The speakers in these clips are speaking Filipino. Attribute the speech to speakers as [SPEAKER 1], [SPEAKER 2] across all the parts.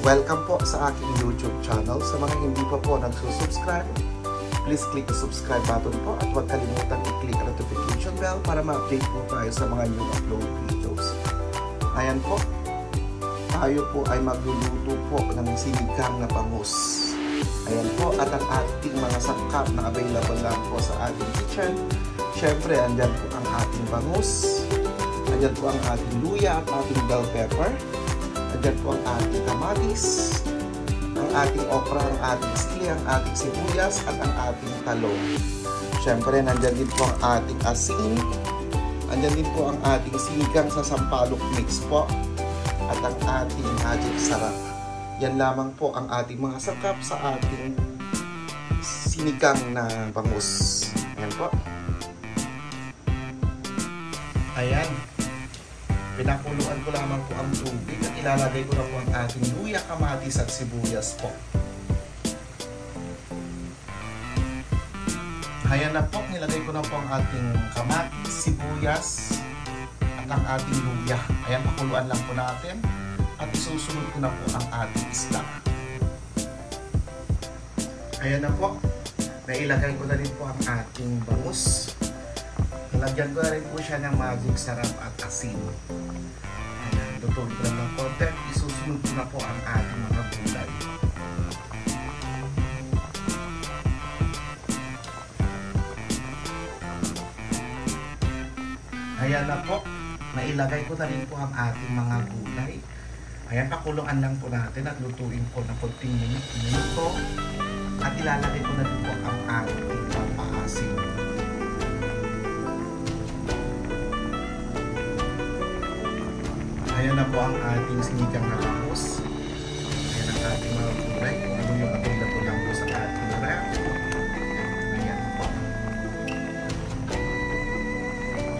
[SPEAKER 1] Welcome po sa aking YouTube channel. Sa mga hindi pa po nagsusubscribe, please click the subscribe button po at huwag kalimutan i-click ang notification bell para ma-update po tayo sa mga new upload videos. Ayan po, tayo po ay magluluto po ng sinigang na bangus. Ayan po, at ang ating mga sangkap na available lang po sa ating kitchen. Siyempre, andyan po ang ating bangus, andyan po ang ating luya at ating bell pepper, andyan po ang ating kamatis, ang ating okra, ang ating sili, ang ating sibuyas, at ang ating talong. Siyempre, nandyan din po ang ating asin, andyan din po ang ating sinigang sa sampalok mix po, at ang ating magic sarap. Yan lamang po ang ating mga sangkap sa ating sinigang na bangus. Ayan po. Ayan. Pinakuluan ko lamang po ang tubig at ilalagay ko na po ang ating luya, kamatis at sibuyas po. Ayan na po. Nilagay ko na po ang ating kamatis, sibuyas at ang ating luya. Ayan, pakuluan lang po natin. At isusunod ko na po ang ating isda. Ayan na po. Nailagay ko na rin po ang ating bangus. Nilagyan ko na rin po siya ng magic sarap at asin. Ayan, lutuin ko lang ng konti. Isusunod ko na po ang ating mga gulay. Ayan na po. Nailagay ko na rin po ang ating mga gulay. Ayan, pakuluan lang po natin at lutuin po ng konting minuto. At ilalagay ko na rin po ang ating pampaasim. Ayan na po ang ating sinigang na bangus. Ayan ang ating mga gulay. Kung ano yung available lang po sa ating ref. Ayan po.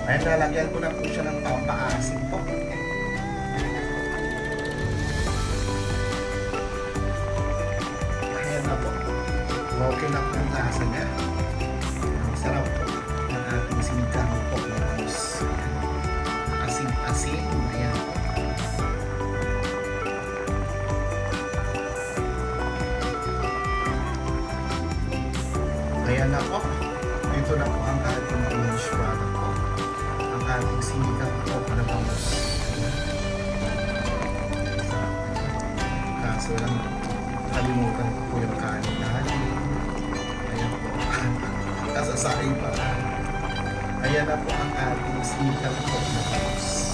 [SPEAKER 1] Ayan, lalagyan ko na po siya ng pampaasim po. Okay na po ang lasa niya. Ang sarap po ng ating sinigang po na bangus. Asin-asin. Ayan po. Ayan na po. Ito na po ang ating finished product po. Ang ating sinigang po na bangus. Kaso lang kalimutan ko po yung kanin natin. Ayan po. Kasasain pa. Ayan na po ang ating sinigang po na bangus.